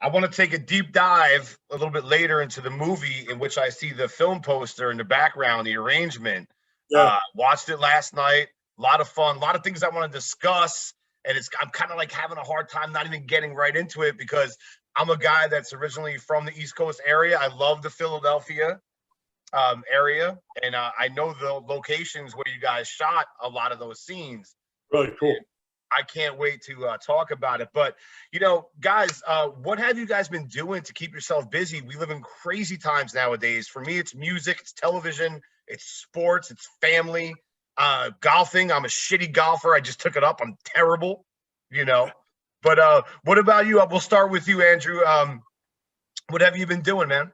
I want to take a deep dive a little bit later into the movie in which I see the film poster in the background, the arrangement. Yeah. Watched it last night. A lot of fun, a lot of things I want to discuss. And I'm kind of like having a hard time not even getting right into it because I'm a guy that's originally from the East Coast area. I love the Philadelphia area. And I know the locations where you guys shot a lot of those scenes. Really cool. I can't wait to talk about it. But, guys, what have you guys been doing to keep yourself busy? We live in crazy times nowadays. For me, it's music, it's television, it's sports, it's family, golfing. I'm a shitty golfer. I just took it up. I'm terrible, But what about you? We'll start with you, Andrew. What have you been doing, man?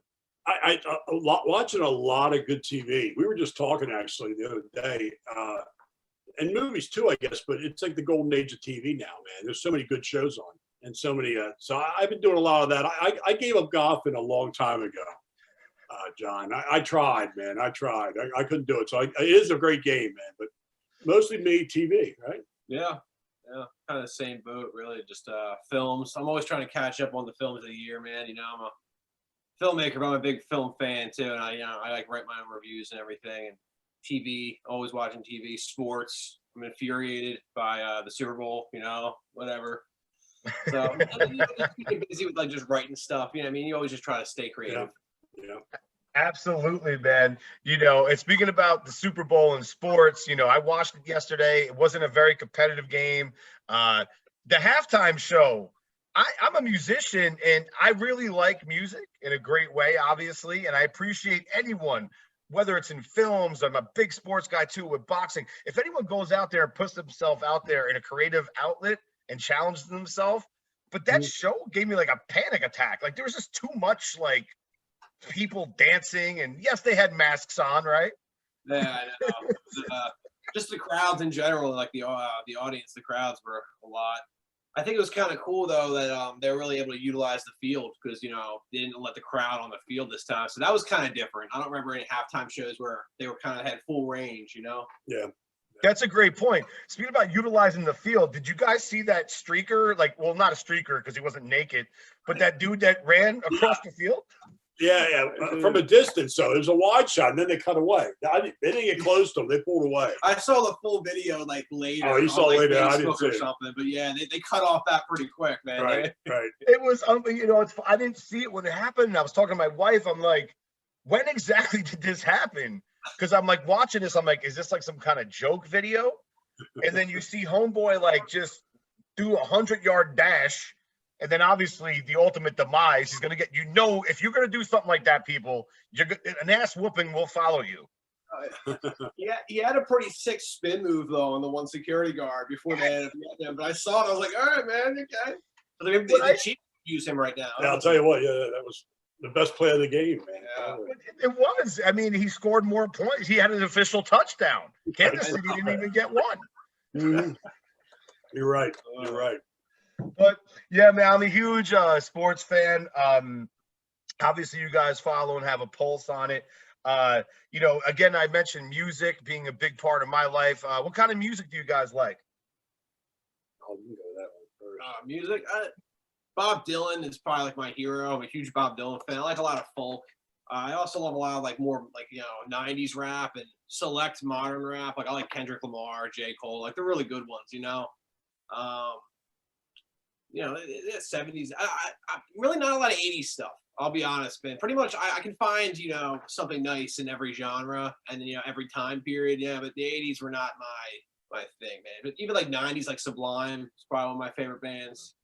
Watching a lot of good TV. We were just talking actually the other day. And movies too, I guess, but it's like the golden age of TV now, man. There's so many good shows on and so many. So I've been doing a lot of that. I gave up golfing a long time ago, John. I tried, man. I tried. I couldn't do it. So it is a great game, man, but mostly me, TV, right? Yeah. Kind of the same boat, really. Just films. I'm always trying to catch up on the films of the year, man. I'm a filmmaker, but I'm a big film fan too. And I like write my own reviews and everything. And TV, always watching TV, sports. I'm infuriated by the Super Bowl, whatever. So just keep busy with like just writing stuff. You always just try to stay creative. Yeah. Absolutely, man. And speaking about the Super Bowl and sports, I watched it yesterday. It wasn't a very competitive game. The halftime show, I'm a musician and I really like music in a great way, obviously. And I appreciate anyone, whether it's in films. I'm a big sports guy too with boxing. If anyone goes out there and puts themselves out there in a creative outlet and challenges themselves, but that show gave me like a panic attack. Like there was just too much like people dancing, and yes, they had masks on, right? Yeah, I know. Just the crowds in general, like the audience, the crowds were a lot. I think it was kind of cool though that they were really able to utilize the field because they didn't let the crowd on the field this time, so that was kind of different. I don't remember any halftime shows where they were kind of had full range. Yeah. That's a great point. Speaking about utilizing the field, did you guys see that streaker? Well, not a streaker because he wasn't naked, but that dude that ran across the field? Yeah. From a distance, so it was a wide shot, and then they cut away. They didn't get close to him; they pulled away. I saw the full video later. Oh, you saw it later? I didn't see it. Something, but yeah, they cut off that pretty quick, man. Right. It was, I didn't see it when it happened. I was talking to my wife. I'm like, when exactly did this happen? Because I'm like watching this. I'm like, is this like some kind of joke video? And then you see homeboy like just do 100-yard dash. And then obviously the ultimate demise, he's going to get, if you're going to do something like that, people, an ass whooping will follow you. Yeah, he had a pretty sick spin move though on the one security guard before they had him. But I saw it, I was like, all right, man, okay. But the Chiefs use him right now. Yeah, I'll tell you what, that was the best play of the game, man. Yeah. It was. I mean, he scored more points. He had an official touchdown. Kansas City didn't even get one. Mm-hmm. You're right. But yeah, man, I'm a huge sports fan. Obviously, you guys follow and have a pulse on it. Again, I mentioned music being a big part of my life. What kind of music do you guys like? Oh, you can go that one first. Music. Bob Dylan is probably like my hero. I'm a huge Bob Dylan fan. I like a lot of folk. I also love a lot of like more like 90s rap and select modern rap. Like I like Kendrick Lamar, J. Cole. Like they're really good ones. The 70s. I really not a lot of 80s stuff. I'll be honest, man. Pretty much, I can find something nice in every genre and then every time period. Yeah, but the 80s were not my thing, man. But even like 90s, like Sublime is probably one of my favorite bands.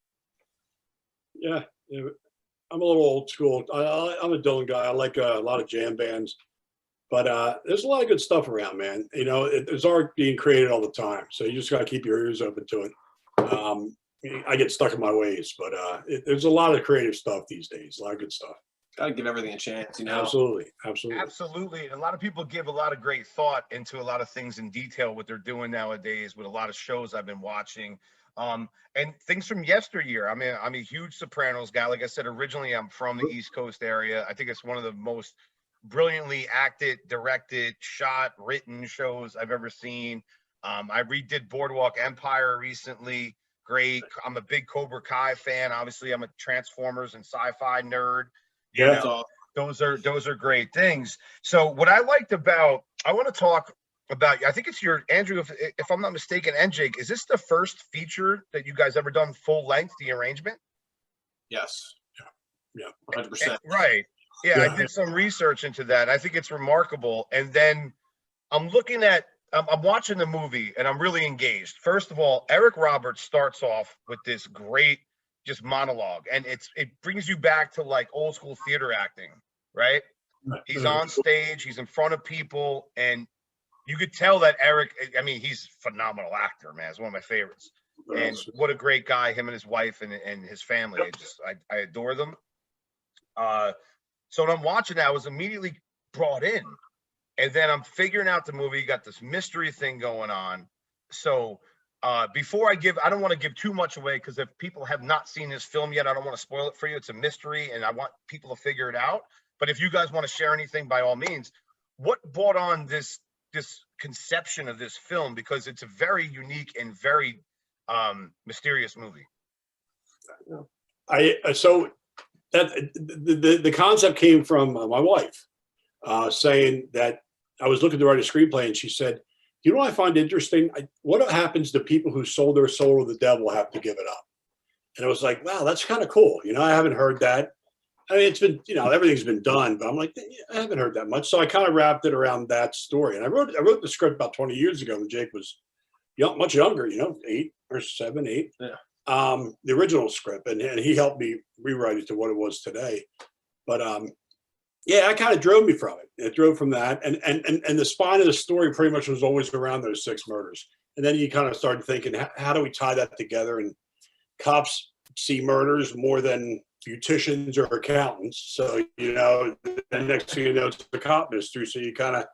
Yeah, I'm a little old school. I'm a Dylan guy. I like a lot of jam bands, but there's a lot of good stuff around, man. There's art being created all the time, so you just got to keep your ears open to it. I get stuck in my ways, but there's a lot of creative stuff these days. A lot of good stuff. Gotta give everything a chance, Absolutely. And a lot of people give a lot of great thought into a lot of things in detail. What they're doing nowadays with a lot of shows I've been watching. And things from yesteryear. I mean, I'm a huge Sopranos guy. Like I said, originally I'm from the East Coast area. I think it's one of the most brilliantly acted, directed, shot, written shows I've ever seen. I redid Boardwalk Empire recently. great. I'm a big Cobra Kai fan. Obviously, I'm a Transformers and sci-fi nerd. You Yeah. know, those are great things. So what I liked about, I want to talk about, I think it's your, Andrew, if I'm not mistaken, and Jake, is this the first feature that you guys ever done full length, the arrangement? Yes. Yeah. 100%. Right. Yeah, Yeah. I did some research into that. I think it's remarkable. And then I'm looking at, I'm watching the movie and I'm really engaged. First of all, Eric Roberts starts off with this great just monologue, and it brings you back to like old school theater acting, right? He's on stage, he's in front of people, and you could tell that Eric, I mean, he's a phenomenal actor, man. He's one of my favorites. And what a great guy, him and his wife and his family. I adore them. So when I'm watching that, I was immediately brought in. And then I'm figuring out the movie. You got this mystery thing going on. So before I don't want to give too much away, because if people have not seen this film yet, I don't want to spoil it for you. It's a mystery, and I want people to figure it out. But if you guys want to share anything, by all means, what brought on this conception of this film? Because it's a very unique and very mysterious movie. So that the concept came from my wife saying that I was looking to write a screenplay, and she said, "You know what I find interesting? What happens to people who sold their soul to the devil have to give it up?" And I was like, "Wow, that's kind of cool." I haven't heard that. I mean, it's been, everything's been done, but I'm like, I haven't heard that much. So I kind of wrapped it around that story. And I wrote the script about 20 years ago when Jake was much younger, 8 or 7, 8. Yeah. The original script, and he helped me rewrite it to what it was today. But yeah, it kind of drove me from it. It drove from that, and the spine of the story pretty much was always around those 6 murders. And then you kind of started thinking, how do we tie that together? And cops see murders more than beauticians or accountants. So the next thing you know, it's the cop mystery. So you kind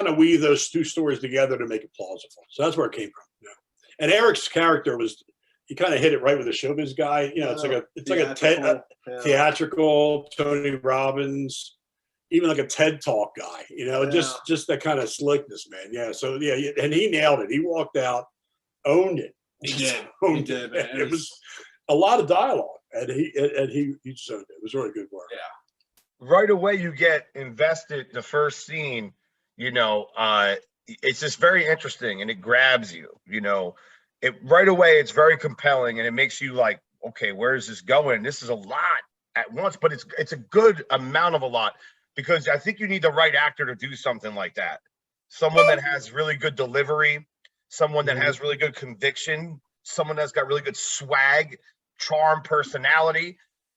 of weave those 2 stories together to make it plausible. So that's where it came from. And Eric's character he kind of hit it right with the showbiz guy. It's like a theatrical Tony Robbins, even like a TED Talk guy. Just that kind of slickness, man. Yeah. So yeah, and he nailed it. He walked out, owned it. He did. Man. It was a lot of dialogue, and he just owned it. It was really good work. Yeah. Right away, you get invested. The first scene, it's just very interesting, and it grabs you. Right away, it's very compelling, and it makes you like, okay, where is this going? This is a lot at once, but it's a good amount of a lot, because I think you need the right actor to do something like that. Someone that has really good delivery, someone that has really good conviction, someone that's got really good swag, charm, personality.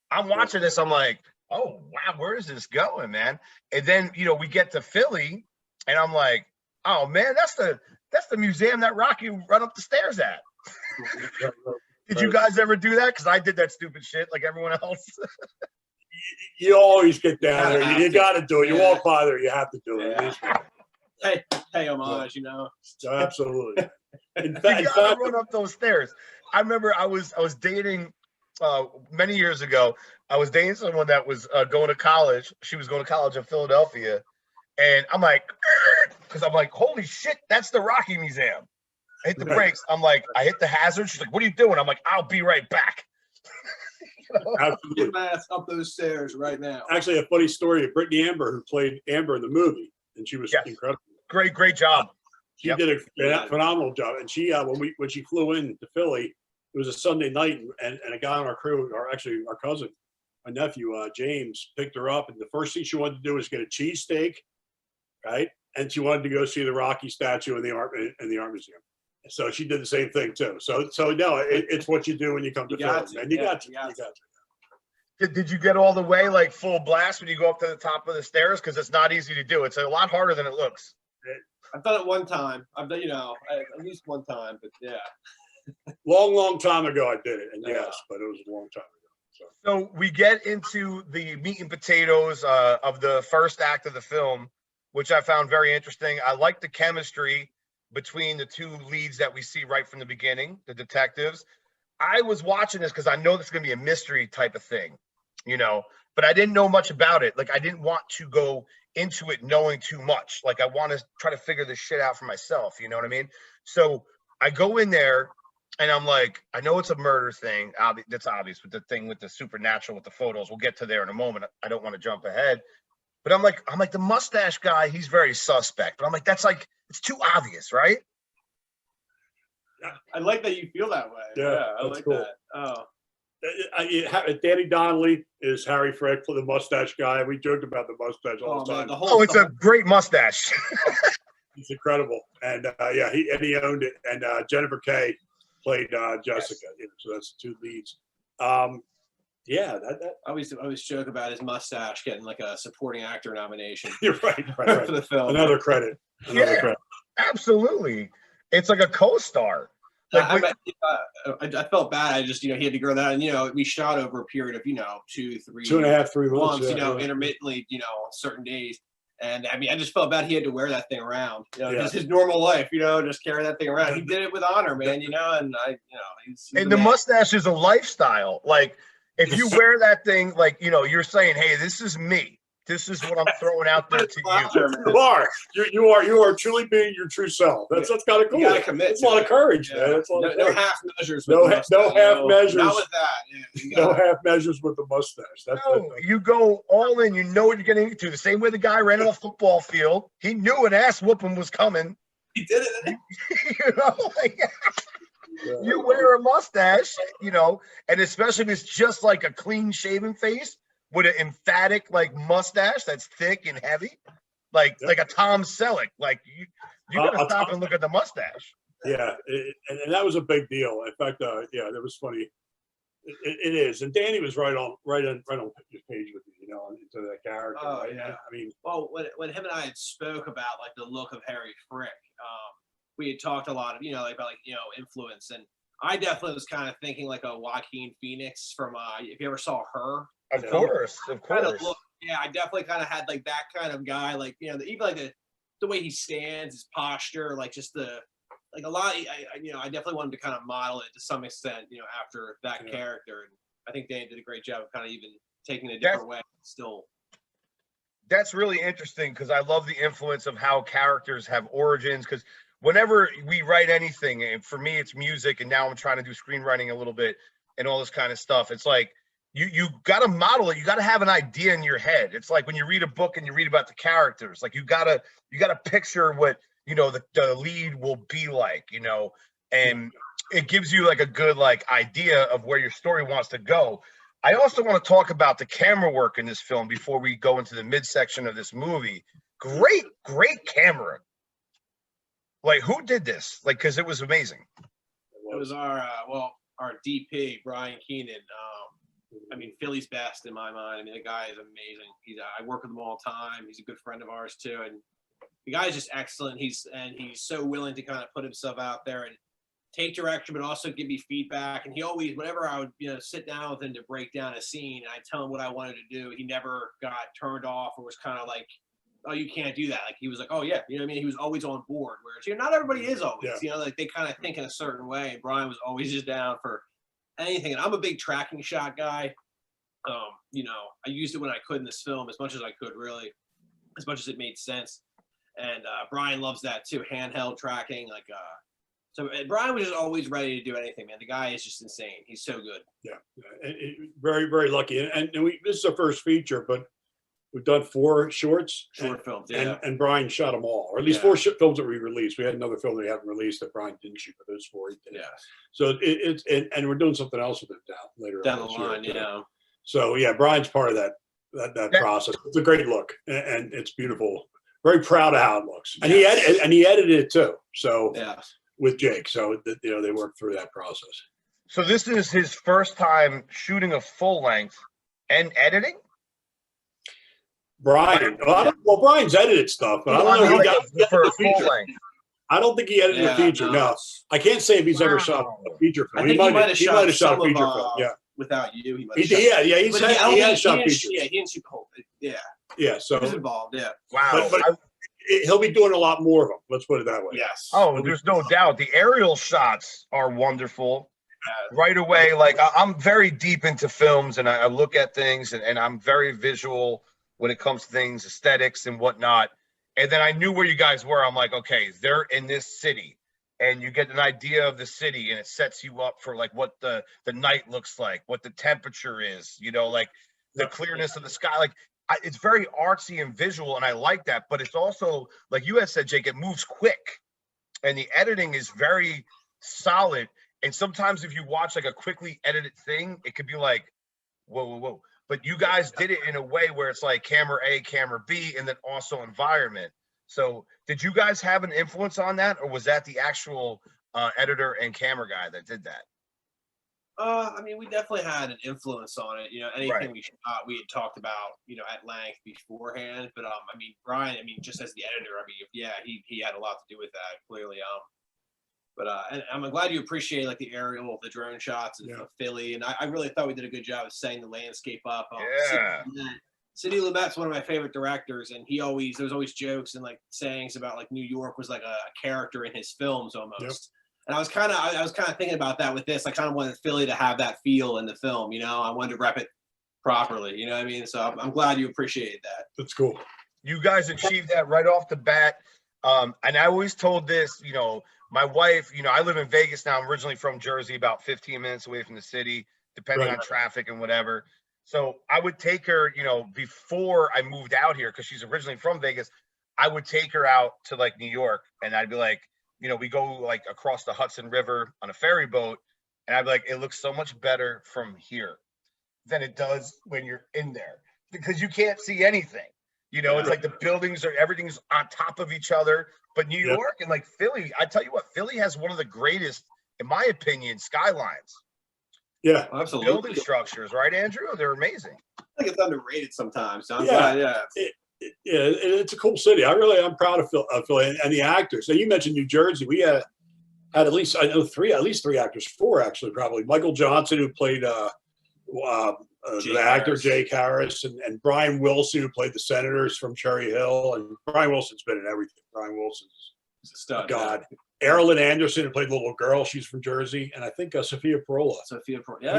I'm watching this, I'm like, oh wow, where is this going, man? And then we get to Philly, and I'm like, oh man, that's the museum that Rocky run up the stairs at. Did you guys ever do that? Because I did that stupid shit like everyone else. You always get down there. You got to do it. You walk by there, you have to do it. Yeah. Hey, homage, Absolutely. You gotta run up those stairs. I remember I was dating many years ago. I was dating someone that was going to college. She was going to college in Philadelphia, and I'm like, because I'm like, holy shit, that's the Rocky Museum. I hit the brakes. I'm like, I hit the hazard. She's like, what are you doing? I'm like, I'll be right back. Absolutely. Get my ass up those stairs right now. Actually, a funny story of Brittany Amber, who played Amber in the movie, and she was incredible. Great job. She did a phenomenal job. And she, when she flew in to Philly, it was a Sunday night, and a guy on our crew, or actually our cousin, my nephew, James, picked her up, and the first thing she wanted to do was get a cheesesteak, right? And she wanted to go see the Rocky statue in the art museum. So she did the same thing too. So no, it's what you do when you come to Philly, and you got to. Did you get all the way like full blast when you go up to the top of the stairs? Because it's not easy to do. It's a lot harder than it looks. I've done it one time. I've done, at least one time, but yeah. Long time ago I did it, and yes, but it was a long time ago. So we get into the meat and potatoes of the first act of the film, which I found very interesting. I like the chemistry between the 2 leads that we see right from the beginning, the detectives. I was watching this because I know this is going to be a mystery type of thing, but I didn't know much about it. Like, I didn't want to go into it knowing too much. Like, I want to try to figure this shit out for myself. You know what I mean? So I go in there, And I'm like, I know it's a murder thing. That's obvious with the thing with the supernatural with the photos. We'll get to there in a moment. I don't want to jump ahead. But I'm like the mustache guy, he's very suspect. But I'm like, that's like, it's too obvious, right? I like that you feel that way. Yeah, I like cool. that. Danny Donnelly is Harry Frick, the mustache guy. We joked about the mustache all the time. Man, it's a great mustache. It's incredible. And he owned it. And Jennifer Kay played Jessica. Yes. So that's the two leads. Yeah, I always joke about his mustache getting like a supporting actor nomination. You're right. For the film. Another credit. Absolutely. It's like a co-star. Like, I felt bad. I just, he had to grow that. And, we shot over a period of, 2.5-3 months, intermittently, certain days. And I mean, I just felt bad he had to wear that thing around, just his normal life, just carry that thing around. He did it with honor, man, and he's and the mustache is a lifestyle. Like, if you wear that thing, like, you're saying, hey, this is me. This is what I'm throwing out there to you. You are truly being your true self. That's kind of cool. You gotta commit. It's a lot of courage, man. It's a lot of no half measures. No half measures. Not with that. No half measures with the mustache. You go all in. You know what you're getting into. The same way the guy ran on a football field. He knew an ass whooping was coming. He did it. You wear a mustache, and especially if it's just like a clean shaven face with an emphatic like mustache that's thick and heavy, like a Tom Selleck. Like you gotta stop and look at the mustache. Yeah, and that was a big deal. In fact, that was funny. It is, and Danny was right on his page with you, into that character. Oh right? yeah. I mean, well, when him and I had spoke about like the look of Harry Frick, we had talked a lot of about influence, and I definitely was kind of thinking like a Joaquin Phoenix from if you ever saw Her. Of course. Kind of look, I definitely kind of had like that kind of guy, like even like the way he stands, his posture, like just a lot. I definitely wanted to kind of model it to some extent, after that character, and I think Danny did a great job of kind of even taking it a different way. Still, that's really interesting because I love the influence of how characters have origins. Because whenever we write anything, and for me it's music, and now I'm trying to do screenwriting a little bit and all this kind of stuff. It's like you got to model it. You got to have an idea in your head. It's like when you read a book and you read about the characters, like you gotta picture what the lead will be like, and it gives you like a good like idea of where your story wants to go. I also want to talk about the camera work in this film before we go into the midsection of this movie. Great camera. Like, who did this? Like, because it was amazing. It was our DP, Brian Keenan. Philly's best in my mind. The guy is amazing. I work with him all the time. He's a good friend of ours too, and the guy is just excellent. He's so willing to kind of put himself out there and take direction, but also give me feedback. And he always, whenever I would sit down with him to break down a scene, and I tell him what I wanted to do, he never got turned off or was kind of like, oh, you can't do that. Like, he was like, oh yeah, He was always on board. Whereas not everybody is always. Like they kind of think in a certain way. And Brian was always just down for anything. And I'm a big tracking shot guy. I used it when I could in this film as much as I could, really, as much as it made sense. And Brian loves that too, handheld tracking. So Brian was just always ready to do anything, man. The guy is just insane. He's so good. Yeah. Very, very lucky. And this is our first feature, but we've done 4 short films. And Brian shot them all, or at least 4 films that we released. We had another film that we haven't released that Brian didn't shoot, but those 4 he did. Yeah. So and we're doing something else with it later down the line. So yeah, Brian's part of that process. It's a great look, and it's beautiful. Very proud of how it looks. And he edited it too. So with Jake, so they worked through that process. So this is his first time shooting a full length and editing. Brian, Brian's edited stuff, but I don't know if he got for a full length. I don't think he edited a feature. No, I can't say if he's ever shot a feature film. I think he might have shot a feature film. Yeah. Without you, he had shot features. Yeah, he didn't shoot the whole thing. Yeah. Yeah, so he was involved. Yeah. Wow. But he'll be doing a lot more of them. Let's put it that way. Yes. Oh, there's no doubt. The aerial shots are wonderful. Right away, like I'm very deep into films, and I look at things, and I'm very visual when it comes to things, aesthetics and whatnot. And then I knew where you guys were. I'm like, okay, they're in this city. and you get an idea of the city, and it sets you up for like what the night looks like, what the temperature is, like the clearness of the sky. Like it's very artsy and visual, and I like that. But it's also, like you had said, Jake, it moves quick, and the editing is very solid. And sometimes if you watch like a quickly edited thing, it could be like, whoa, whoa, whoa. But you guys did it in a way where it's like camera A, camera B, and then also environment. So did you guys have an influence on that, or was that the actual editor and camera guy that did that? I mean, we definitely had an influence on it. Anything Right. we shot, we had talked about, at length beforehand. But I mean, Brian, I mean, just as the editor, I mean, yeah, he had a lot to do with that, clearly. But and I'm glad you appreciate like the aerial, the drone shots of Philly, and I really thought we did a good job of setting the landscape up. Yeah. Sidney Lumet's one of my favorite directors, and there's always jokes and like sayings about like New York was like a character in his films almost. Yep. And I was kind of thinking about that with this. I kind of wanted Philly to have that feel in the film. I wanted to rep it properly. You know what I mean? So I'm glad you appreciated that. That's cool. You guys achieved that right off the bat. And I always told this, my wife, I live in Vegas now. I'm originally from Jersey, about 15 minutes away from the city, depending on traffic and whatever. So I would take her, before I moved out here, because she's originally from Vegas, I would take her out to like New York, and I'd be like, we go like across the Hudson River on a ferry boat, and I'd be like, it looks so much better from here than it does when you're in there, because you can't see anything. It's like the buildings everything's on top of each other. But New York and like Philly, I tell you what, Philly has one of the greatest, in my opinion, skylines. Yeah, absolutely. Building structures, right, Andrew? They're amazing. I think it's underrated sometimes. So I'm glad, it's a cool city. I'm proud of Philly and the actors. And you mentioned New Jersey. We had at least, I know at least three actors, four actually, probably. Michael Johnson, who played the actor Jake Harris, and Brian Wilson, who played the senators from Cherry Hill. And Brian Wilson's been in everything. Brian Wilson's a stud. God. Erilyn Anderson, who played the little girl, she's from Jersey, and I think Sophia Perola,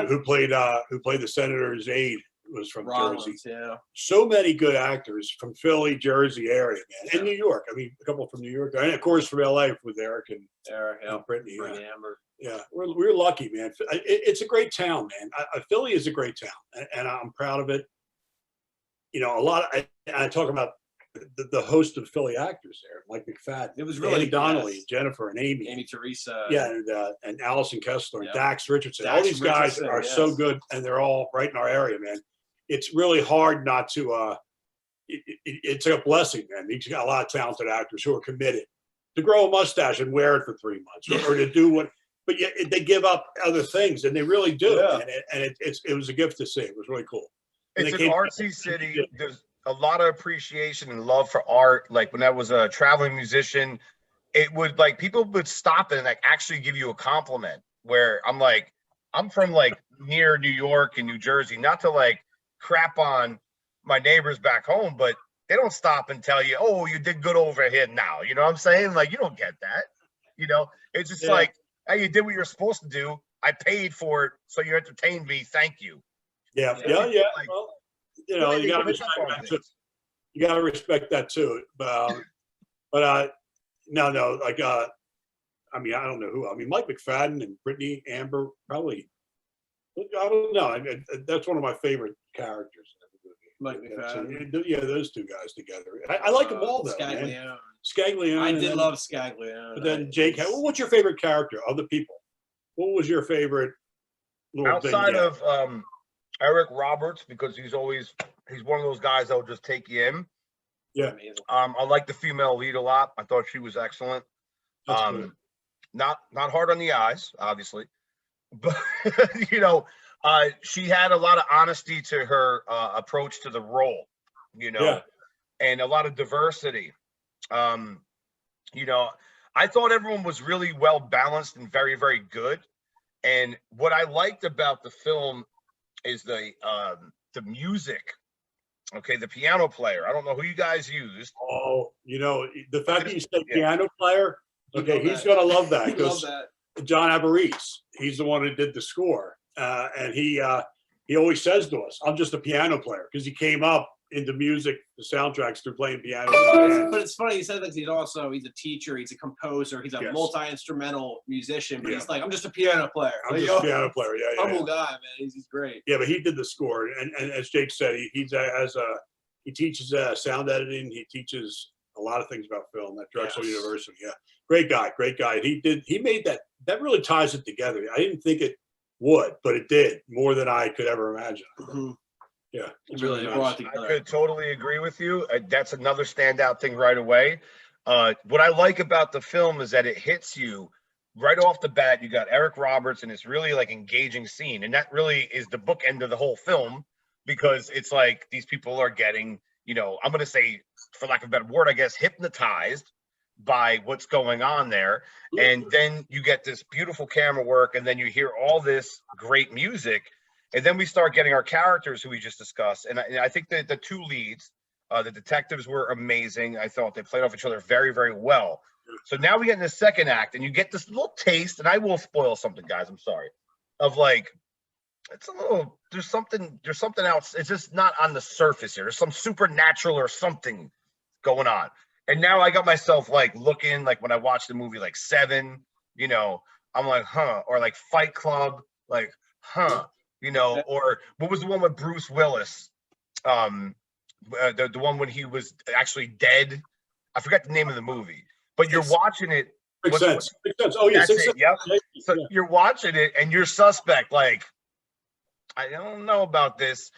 who played the senator's aide, was from Jersey. Yeah. So many good actors from Philly, Jersey area, man, and New York. I mean, a couple from New York, and of course from LA with Eric and Brittany. Amber. Yeah, we're lucky, man. It's a great town, man. Philly is a great town, and I'm proud of it. I talk about the host of Philly actors there, Mike McFadden. It was really Andy Donnelly, Jennifer, and Amy Teresa. Yeah, and Allison Kessler, and Dax Richardson. All these guys are so good, and they're all right in our area, man. It's really hard not to. It's a blessing, man. You got a lot of talented actors who are committed to grow a mustache and wear it for 3 months, or to do what. But they give up other things, and they really do. Yeah. And it was a gift to see. It was really cool. It's an artsy city. There's a lot of appreciation and love for art. Like when I was a traveling musician, it would like people would stop and like actually give you a compliment. Where I'm like, I'm from like near New York and New Jersey, not to like crap on my neighbors back home, but they don't stop and tell you, oh, you did good over here now. You know what I'm saying? Like, you don't get that. It's just like, hey, you did what you're supposed to do. I paid for it, so you entertained me. Thank you. Yeah. Like, well, you got to respect that too. You got to respect that too. But no. Like, I mean, I don't know who. I mean, Mike McFadden and Brittany Amber, probably. I don't know. I mean, that's one of my favorite characters. Mike McFadden. Yeah, those two guys together. I like them all, though. Scaglione. I did love Scaglione. But then Jake, what's your favorite character of the people? What was your favorite little outside of Eric Roberts, because he's one of those guys that will just take you in. Yeah. I like the female lead a lot. I thought she was excellent. Not hard on the eyes, obviously, but she had a lot of honesty to her approach to the role, and a lot of diversity. I thought everyone was really well balanced and very, very good. And what I liked about the film is the music. Okay, the piano player. I don't know who you guys used. Oh, the fact that you said piano player, okay, he's gonna love that, because John Aberese, he's the one who did the score, and he always says to us, "I'm just a piano player," because he came up into music, the soundtracks through playing piano. But it's funny, he said that he's a teacher, he's a composer, he's a multi-instrumental musician, but he's like, I'm just a piano player. I'm just a piano player, Humble guy, man. He's great. Yeah, but he did the score, and as Jake said, he teaches sound editing. He teaches a lot of things about film at Drexel University. Yeah, great guy. He made that really ties it together. I didn't think it would, but it did more than I could ever imagine. Mm-hmm. Yeah, it's really brought together. I could totally agree with you. That's another standout thing right away. What I like about the film is that it hits you right off the bat. You got Eric Roberts and it's really like engaging scene, and that really is the bookend of the whole film, because it's like these people are getting, I'm going to say, for lack of a better word, I guess, hypnotized by what's going on there. And then you get this beautiful camera work, and then you hear all this great music. And then we start getting our characters who we just discussed. And I think that the two leads, the detectives, were amazing. I thought they played off each other very, very well. So now we get in the second act, and you get this little taste, and I will spoil something, guys, I'm sorry, of like, there's something else. It's just not on the surface here. There's some supernatural or something going on. And now I got myself like looking, like when I watched the movie like Seven, I'm like, huh, or like Fight Club, like, huh. Or what was the one with Bruce Willis? The one when he was actually dead. I forgot the name of the movie, but you're watching it. Makes sense. Oh yeah, Sixth Sense. Yep. So you're watching it and you're suspect. Like, I don't know about this.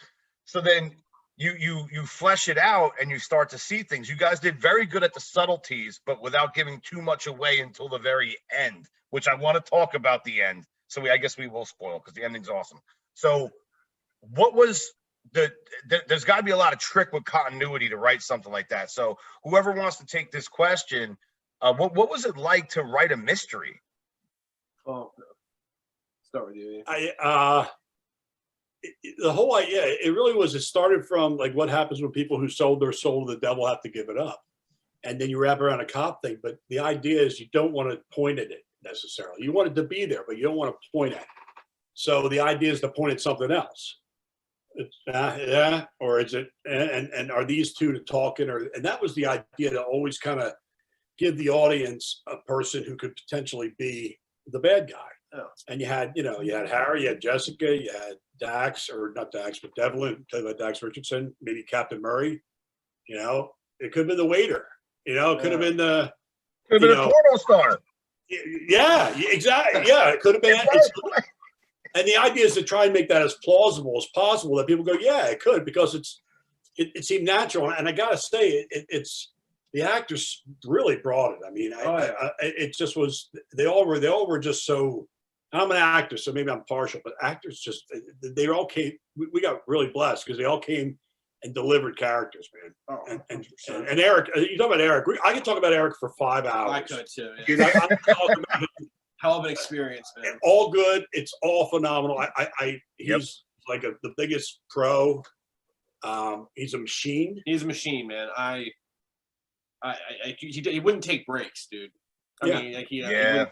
So then you flesh it out and you start to see things. You guys did very good at the subtleties, but without giving too much away until the very end, which I want to talk about the end. So I guess we will spoil because the ending's awesome. So what was there's got to be a lot of trick with continuity to write something like that. So whoever wants to take this question, what was it like to write a mystery? Oh, start with you. The whole idea, it really was, it started from like what happens when people who sold their soul to the devil have to give it up. And then you wrap around a cop thing. But the idea is you don't want to point at it necessarily. You want it to be there, but you don't want to point at it. So the idea is to point at something else. Or is it, and are these two talking? And that was the idea, to always kind of give the audience a person who could potentially be the bad guy. Oh. And you had Harry, you had Jessica, you had Dax, or not Dax, but Devlin, Dax Richardson, maybe Captain Murray. It could have been the waiter. It could have been the. Could have been a porno star. Yeah, exactly. Yeah, it could have been. And the idea is to try and make that as plausible as possible, that people go, yeah, it could, because it seemed natural. And I gotta say, it's the actors really brought it. I mean, it just was. They all were just so. I'm an actor, so maybe I'm partial, but actors just, they all came. We got really blessed because they all came and delivered characters, man. Oh, and Eric, you talk about Eric. I could talk about Eric for 5 hours. I could too. Yeah. Dude, I'm talking about him. Hell of an experience, man. All good. It's all phenomenal. He's like the biggest pro. He's a machine. He's a machine, man. He wouldn't take breaks, dude. I mean, like, and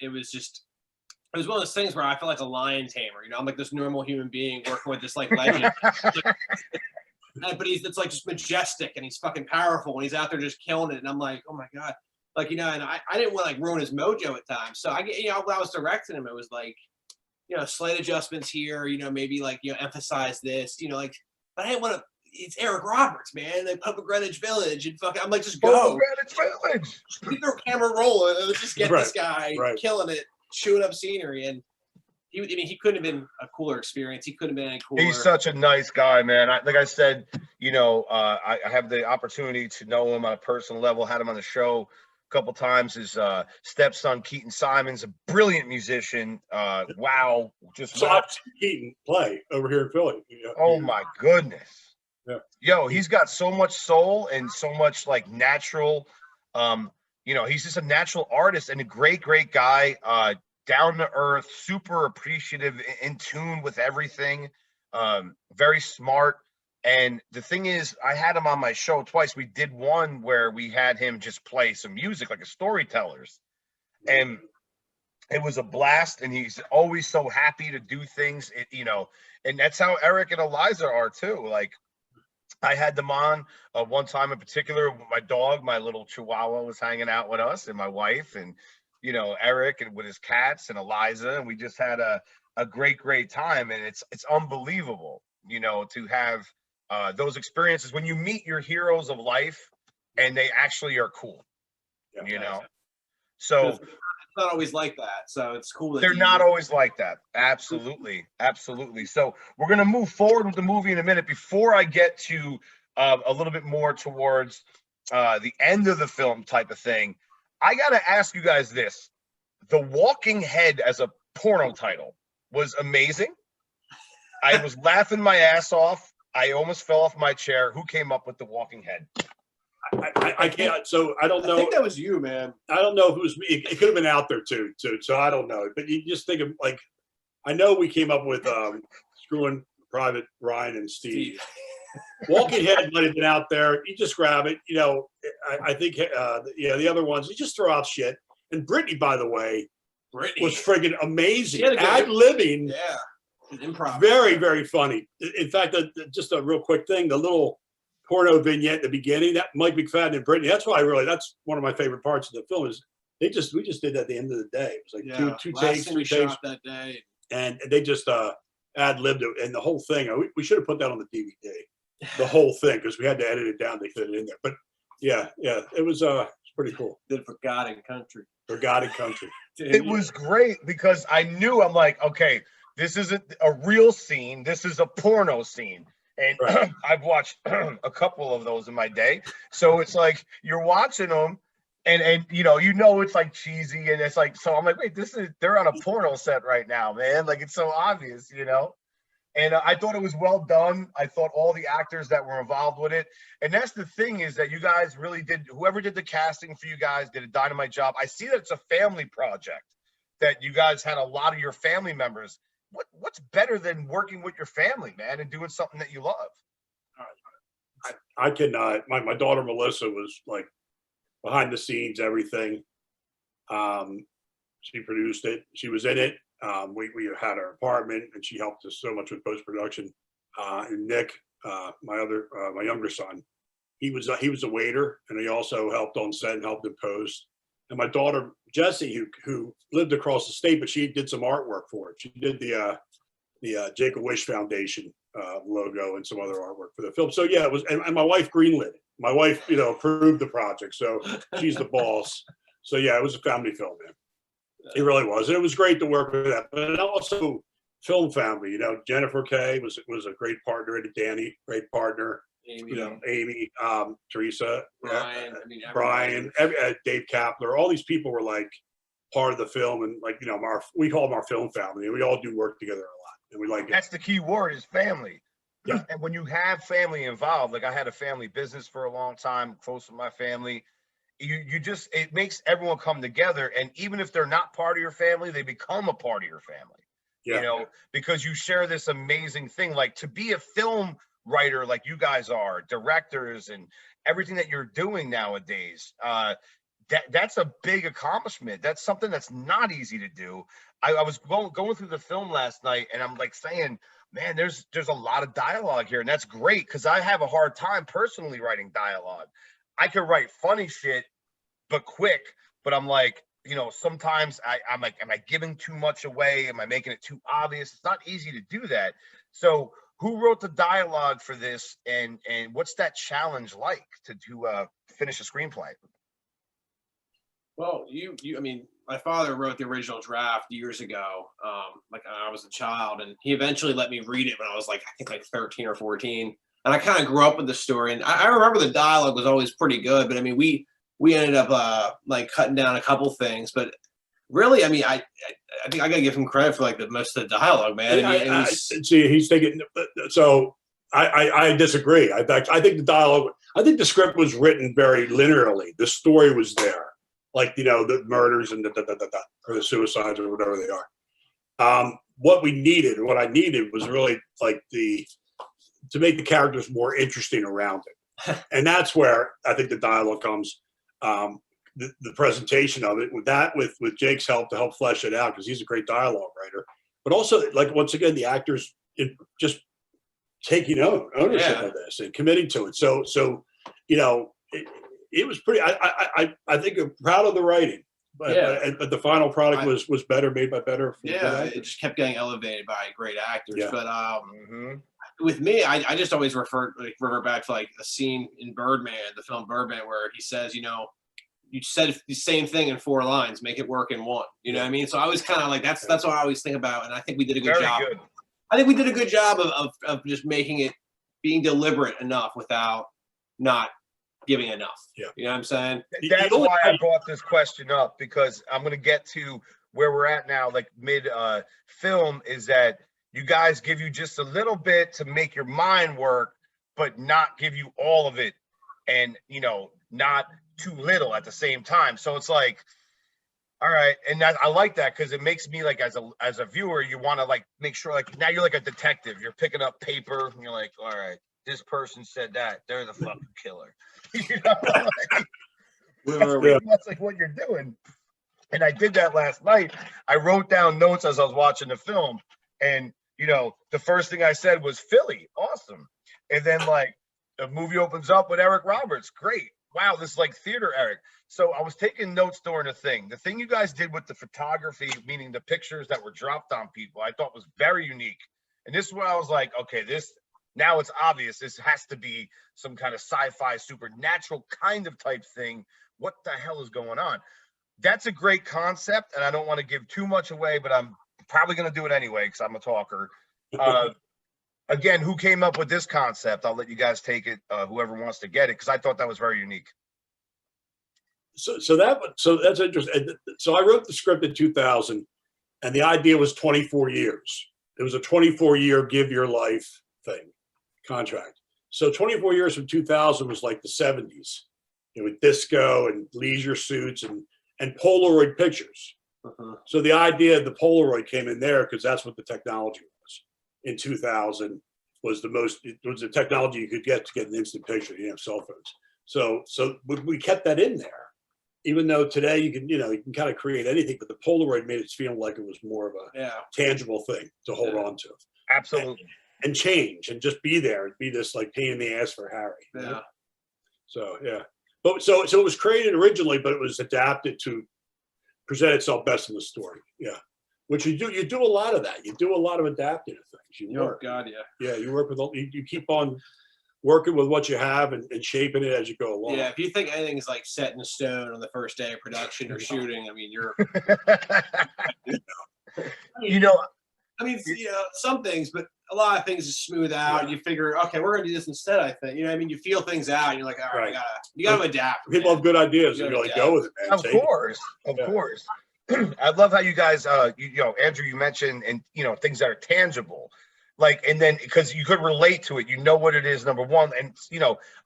it was one of those things where I feel like a lion tamer. I'm like this normal human being working with this like legend. But it's like just majestic, and he's fucking powerful, and he's out there just killing it. And I'm like, oh my God. Like, and I didn't want to like ruin his mojo at times. So when I was directing him, it was like, slight adjustments here, maybe like, emphasize this, like, but I didn't want to, it's Eric Roberts, man. They Public Greenwich Village and fucking, I'm like, just go. Greenwich Village. Keep their camera rolling and let's just get this guy killing it, shooting up scenery. And he couldn't have been a cooler experience. He couldn't have been any cooler. He's such a nice guy, man. Like I said, I have the opportunity to know him on a personal level, had him on the show couple times. His stepson Keaton Simon's a brilliant musician. Wow, just I've seen Keaton play over here in Philly. Oh my goodness. Yeah. Yo, he's got so much soul and so much like natural. He's just a natural artist and a great guy. Down to earth, super appreciative, in tune with everything. Very smart. And the thing is, I had him on my show twice. We did one where we had him just play some music, like a storytellers. And it was a blast. And he's always so happy to do things, and that's how Eric and Eliza are too. Like, I had them on one time in particular. My dog, my little Chihuahua, was hanging out with us, and my wife, and Eric, and with his cats, and Eliza, and we just had a great time. And it's unbelievable, to have those experiences when you meet your heroes of life, and they actually are cool, you know. So it's not always like that. So it's cool that they're not always like that. Absolutely. Absolutely. So we're going to move forward with the movie in a minute. Before I get to a little bit more towards the end of the film type of thing, I got to ask you guys this. The Walking Head as a porno title was amazing. I was laughing my ass off. I almost fell off my chair. Who came up with The Walking Head? I can't. So I don't know. I think that was you, man. I don't know if it was me. It could have been out there too. So I don't know. But you just think of like, I know we came up with screwing Private Ryan and Steve. Walking Head might have been out there. You just grab it. I think the other ones you just throw out shit. And Brittany, by the way, was friggin' amazing. Ad-libbing. Yeah. Improv. Very, very funny. In fact, just a real quick thing, the little porno vignette at the beginning, that Mike McFadden and Brittany, that's one of my favorite parts of the film is we just did that at the end of the day. It was like two takes, 3 takes that day. And they just ad-libbed it. And the whole thing, we should have put that on the DVD, the whole thing, because we had to edit it down to fit it in there. But yeah, it was pretty cool. The Forgotten Country. Forgotten Country. It was great because I'm like, okay, this isn't a real scene. This is a porno scene. And right. I've watched a couple of those in my day. So it's like you're watching them and it's like cheesy. And it's like, so I'm like, wait, they're on a porno set right now, man. Like, it's so obvious, And I thought it was well done. I thought all the actors that were involved with it. And that's the thing is that you guys really whoever did the casting for you guys did a dynamite job. I see that it's a family project, that you guys had a lot of your family members. What's better than working with your family, man, and doing something that you love? I cannot. My daughter Melissa was like behind the scenes, everything. She produced it. She was in it. We had our apartment, and she helped us so much with post production. And Nick, my younger son, he was a waiter, and he also helped on set and helped in post. And my daughter Jessie, who lived across the state, but she did some artwork for it. She did the Jake Wish Foundation logo and some other artwork for the film. So yeah, it was. And my wife greenlit it. My wife, approved the project, so she's the boss. So yeah, it was a family film, man. It really was, and it was great to work with that. But also, film family. Jennifer Kay was a great partner, and Danny, great partner. Amy, Teresa, Brian, Dave Kapler, all these people were like part of the film, and like we call them our film family, and we all do work together a lot, and we like it. That's the key word is family. Yeah. And when you have family involved, like I had a family business for a long time, close to my family. It makes everyone come together, and even if they're not part of your family, they become a part of your family. Yeah. Because you share this amazing thing. Like to be a film writer like you guys are, directors, and everything that you're doing nowadays, that's a big accomplishment. That's something that's not easy to do. I was going through the film last night, and I'm like saying, man, there's a lot of dialogue here, and that's great because I have a hard time personally writing dialogue. I can write funny shit, but quick. But I'm like, sometimes I'm like, am I giving too much away? Am I making it too obvious? It's not easy to do that. So who wrote the dialogue for this, and what's that challenge like to finish a screenplay? Well, I mean, my father wrote the original draft years ago. Like I was a child, and he eventually let me read it when I was like, I think like 13 or 14. And I kind of grew up with the story, and I remember the dialogue was always pretty good. But I mean, we ended up like cutting down a couple things, but really, I mean, I think I gotta give him credit for like the most of the dialogue, man. See, he's thinking. So I disagree. I think the dialogue. I think the script was written very linearly. The story was there, like the murders and or the suicides or whatever they are. What I needed was really like to make the characters more interesting around it, and that's where I think the dialogue comes. The presentation of it with Jake's help to help flesh it out, because he's a great dialogue writer, but also like once again the actors just taking ownership of this and committing to it. So you know, it was pretty. I think I'm proud of the writing, but the final product was better, made by better. It just kept getting elevated by great actors. Yeah. But with me, I just always revert back to like a scene in Birdman, the film Birdman, where he says, you know, you said the same thing in 4 lines, make it work in 1. You know what I mean? So I was kind of like, that's what I always think about, and I think we did a good job. Good. I think we did a good job of just making it, being deliberate enough without not giving enough. Yeah. You know what I'm saying? That's why I brought this question up, because I'm going to get to where we're at now, like mid film, is that you guys give you just a little bit to make your mind work, but not give you all of it, and, you know, not too little at the same time. So it's like, all right. And I like that, because it makes me like, as a viewer, you want to like make sure, like, now you're like a detective, you're picking up paper and you're like, all right, this person said that, they're the fucking killer. You know, like, that's like what you're doing. And I did that last night. I wrote down notes as I was watching the film, and, you know, the first thing I said was Philly, awesome. And then like the movie opens up with Eric Roberts, great. Wow, this is like theater Eric. So I was taking notes during the thing. The thing you guys did with the photography, meaning the pictures that were dropped on people, I thought was very unique. And this is where I was like, okay, now it's obvious. This has to be some kind of sci-fi, supernatural kind of type thing. What the hell is going on? That's a great concept, and I don't want to give too much away, but I'm probably going to do it anyway because I'm a talker. Again, who came up with this concept? I'll let you guys take it, whoever wants to get it, because I thought that was very unique. So that's interesting. So I wrote the script in 2000, and the idea was 24 years. It was a 24-year give your life thing contract. So 24 years from 2000 was like the 70s, you know, with disco and leisure suits and Polaroid pictures. So the idea of the Polaroid came in there because that's what the technology was in 2000. It was the technology you could get to get an instant picture. You didn't have cell phones. So we kept that in there, even though today you can kind of create anything, but the Polaroid made it feel like it was more of a tangible thing to hold on to. Absolutely. And change and just be there and be this like pain in the ass for Harry. Yeah. Right? So yeah. But so it was created originally, but it was adapted to present itself best in the story. Yeah. Which you do a lot of that. You do a lot of adapting of things. Oh God, yeah. Yeah, you work with you keep on working with what you have and shaping it as you go along. Yeah, if you think anything is like set in stone on the first day of production or shooting, I mean, you're I mean, some things, but a lot of things is smooth out. Yeah. You figure, okay, we're gonna do this instead. I think, you know what I mean? You feel things out, and you're like, all right, you gotta adapt. People have good ideas, and you're like, go with it, man. Of course. I love how you guys, Andrew, you mentioned, and things that are tangible, like, and then because you could relate to it, you know what it is, number one, and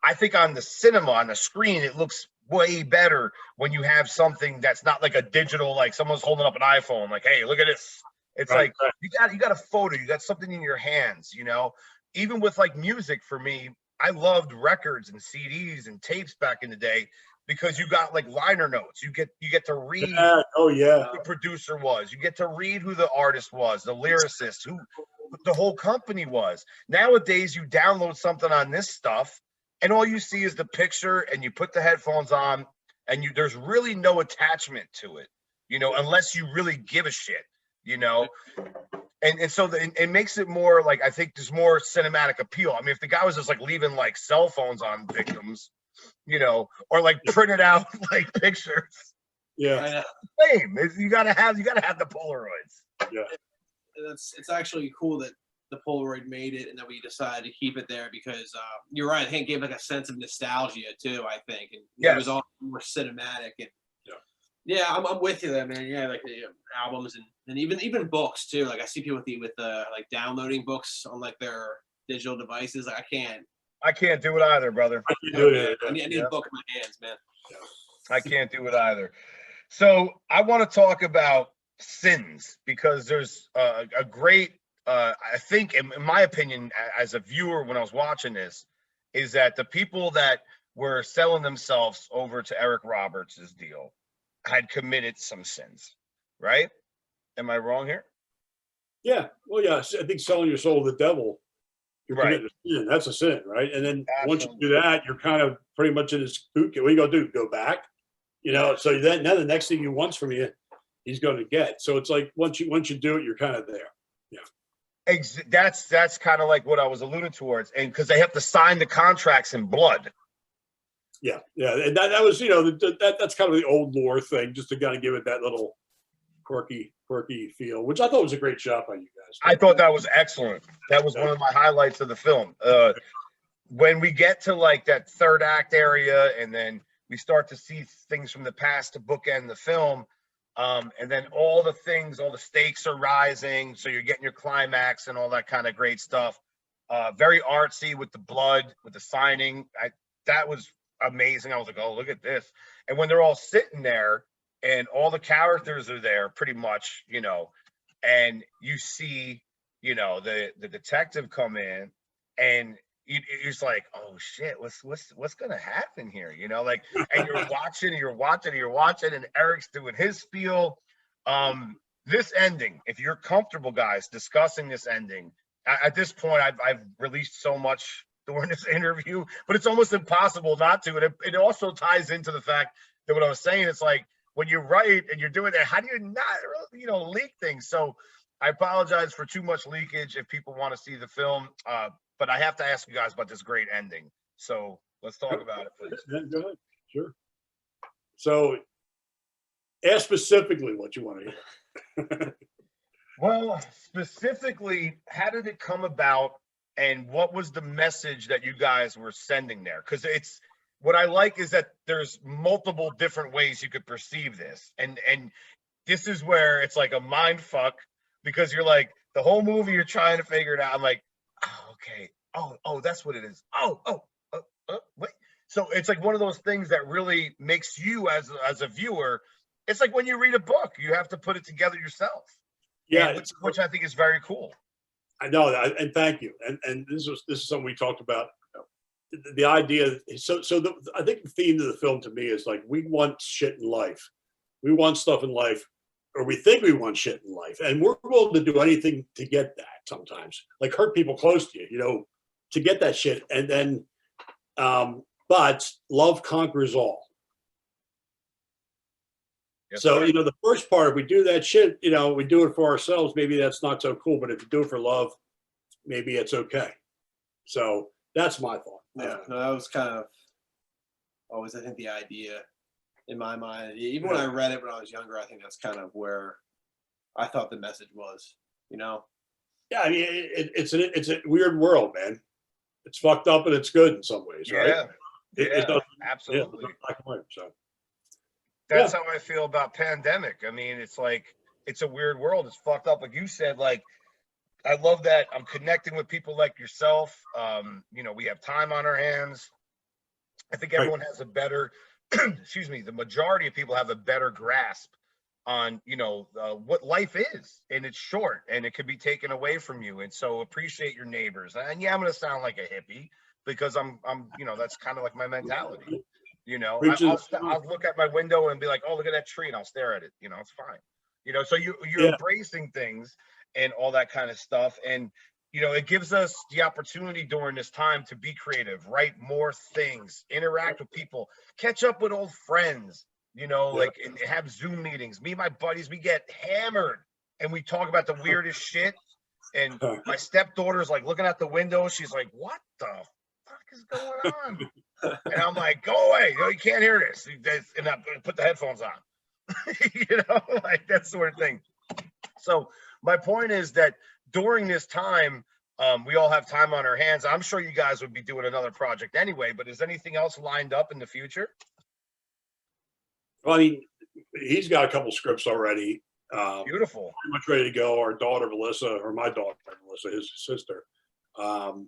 I think on the cinema, on the screen, it looks way better when you have something that's not like a digital, like someone's holding up an iPhone, like, hey, look at this. It's you got a photo, you got something in your hands, even with like music. For me, I loved records and CDs and tapes back in the day because you got like liner notes. You get to read who the producer was. You get to read who the artist was, the lyricist, who the whole company was. Nowadays, you download something on this stuff and all you see is the picture and you put the headphones on and there's really no attachment to it, unless you really give a shit. And so it makes it more like, I think there's more cinematic appeal. I mean, if the guy was just like leaving like cell phones on victims, or like printed out like pictures, same. You gotta have the Polaroids. Yeah, it's actually cool that the Polaroid made it and that we decided to keep it there because you're right. I think it gave like a sense of nostalgia too. I think, and it was all more cinematic and. Yeah, I'm with you there, man. Yeah, like the albums and even books too. Like I see people with like downloading books on like their digital devices. Like I can't do it either, brother. I can't do it. I need a book in my hands, man. I can't do it either. So I want to talk about sins because there's a great, I think, in my opinion, as a viewer when I was watching this, is that the people that were selling themselves over to Eric Roberts' deal had committed some sins, right? Am I wrong here? Yeah. Well, yeah. I think selling your soul to the devil You're Right. committing a sin. That's a sin, right? And then once you do Absolutely. that, you're kind of pretty much in his boot camp. What are you gonna do? Go back? You know, so then now the next thing he wants from you, he's going to get. So it's like once you do it, you're kind of there. Yeah. That's kind of like what I was alluding towards, and because they have to sign the contracts in blood. Yeah, yeah, and that was that's kind of the old lore thing, just to kind of give it that little quirky feel, which I thought was a great job by you guys. I thought that was excellent. That was one of my highlights of the film. When we get to like that third act area, and then we start to see things from the past to bookend the film, and then all the stakes are rising, so you're getting your climax and all that kind of great stuff. Very artsy with the blood, with the signing. That was amazing. I was like, oh, look at this. And when they're all sitting there and all the characters are there pretty much, and you see, the detective come in, and you're just like, oh shit, what's gonna happen here? Like, and you're watching, and Eric's doing his spiel. This ending, if you're comfortable, guys, discussing this ending, at this point, I've released so much during this interview, but it's almost impossible not to. And it also ties into the fact that what I was saying, it's like when you write and you're doing that, how do you not, leak things? So I apologize for too much leakage if people want to see the film. But I have to ask you guys about this great ending. So let's talk about it, please. Go ahead. Sure. So ask specifically what you want to hear. Well, specifically, how did it come about, and what was the message that you guys were sending there? Because what I like is that there's multiple different ways you could perceive this. And this is where it's like a mind fuck, because you're like, the whole movie, you're trying to figure it out. I'm like, oh, okay. Oh, that's what it is. Wait. So it's like one of those things that really makes you as a viewer. It's like when you read a book, you have to put it together yourself. Yeah, which I think is very cool. I know that, and thank you. And this is something we talked about. The idea. I think the theme of the film to me is like, we want shit in life. We want stuff in life, or we think we want shit in life, and we're willing to do anything to get that. Sometimes, like hurt people close to you, to get that shit. And then, but love conquers all. Yes, So, right. the first part, if we do that shit, we do it for ourselves, maybe that's not so cool. But if you do it for love, maybe it's okay. So that's my thought. Yeah, no, that was kind of always, I think, the idea in my mind. Even when I read it when I was younger, I think that's kind of where I thought the message was, Yeah, I mean, it's a weird world, man. It's fucked up and it's good in some ways, right? It doesn't, absolutely. Yeah, black and white, so. That's how I feel about pandemic. I mean, it's like, it's a weird world. It's fucked up. Like you said, like, I love that I'm connecting with people like yourself. We have time on our hands. I think everyone has a better, excuse me, the majority of people have a better grasp on, what life is, and it's short and it could be taken away from you. And so appreciate your neighbors. And yeah, I'm going to sound like a hippie because I'm, that's kind of like my mentality. I'll look at my window and be like, oh, look at that tree, and I'll stare at it. It's fine. So you're embracing things and all that kind of stuff. And, it gives us the opportunity during this time to be creative, write more things, interact with people, catch up with old friends, like, and have Zoom meetings. Me and my buddies, we get hammered and we talk about the weirdest shit. And my stepdaughter's like looking out the window. She's like, what the fuck is going on? And I'm like, go away. You can't hear this. And I put the headphones on, like that sort of thing. So my point is that during this time, we all have time on our hands. I'm sure you guys would be doing another project anyway, but is anything else lined up in the future? Well, I mean, he's got a couple scripts already. Beautiful. Pretty much ready to go. Our daughter, Melissa, or my daughter, Melissa, his sister,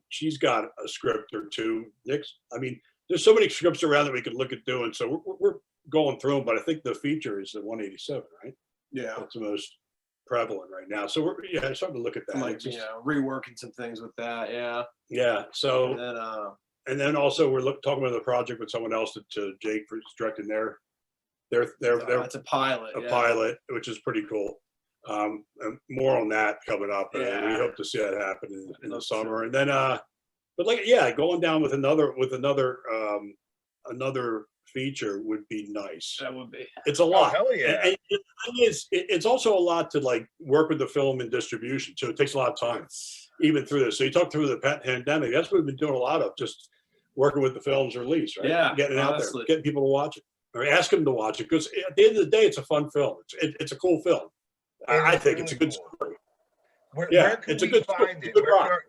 she's got a script or two. I mean, there's so many scripts around that we could look at doing. So we're going through them, but I think the feature is the 187, right? Yeah. That's the most prevalent right now. So we're starting to look at that. I'm like, reworking some things with that. Yeah. Yeah. So, and then also we're talking about the project with someone else to Jake for directing their it's a pilot. Pilot, which is pretty cool. And more on that coming up. Yeah. We hope to see that happen in the summer. And then, but like, yeah, going down with another feature would be nice. That would be. It's a lot. hell yeah. And the thing is, it's also a lot to like work with the film and distribution too. It takes a lot of time, even through this. So you talk through the pandemic. That's what we've been doing a lot of, just working with the film's release, right? Yeah, getting it out honestly. there, getting people to watch it, or ask them to watch it. Because at the end of the day, it's a fun film. It's a cool film. I think it's a good story. Where can it's a we good find story. it?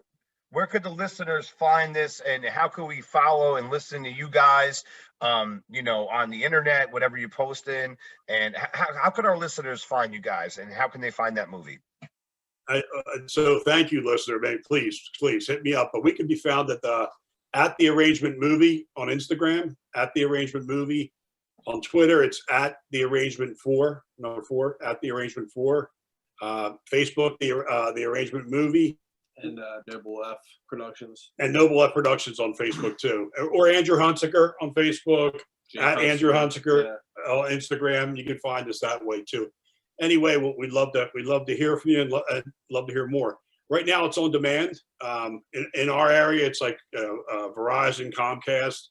Where could the listeners find this, and how can we follow and listen to you guys, on the internet, whatever you post in, and how can our listeners find you guys, and how can they find that movie? So thank you, listener, man. Please hit me up. But we can be found at the Arrangement Movie on Instagram, at the Arrangement Movie on Twitter. It's at the Arrangement 4, number 4, at the Arrangement 4. Facebook, the Arrangement Movie. And Noble F Productions. And Noble F Productions on Facebook too. Or Andrew Hunsicker on Facebook, Jake at Andrew Hunsicker on Yeah. Instagram. You can find us that way too. Anyway, we'd love to hear from you and love to hear more. Right now it's on demand. In our area, it's like Verizon, Comcast.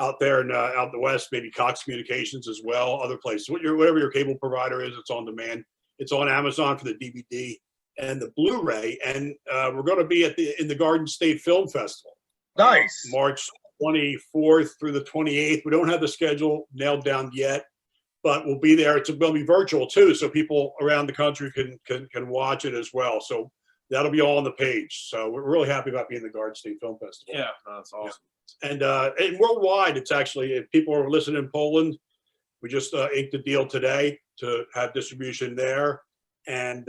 Out there out the West, maybe Cox Communications as well, other places. Whatever your cable provider is, it's on demand. It's on Amazon for the DVD and the Blu-ray, and we're going to be in the Garden State Film Festival. Nice. March 24th through the 28th. We don't have the schedule nailed down yet, but we'll be there. It's going to be virtual too, so people around the country can watch it as well. So that'll be all on the page. So we're really happy about being in the Garden State Film Festival. Yeah, that's awesome. And worldwide, it's actually, if people are listening in Poland, we just inked a deal today to have distribution there, and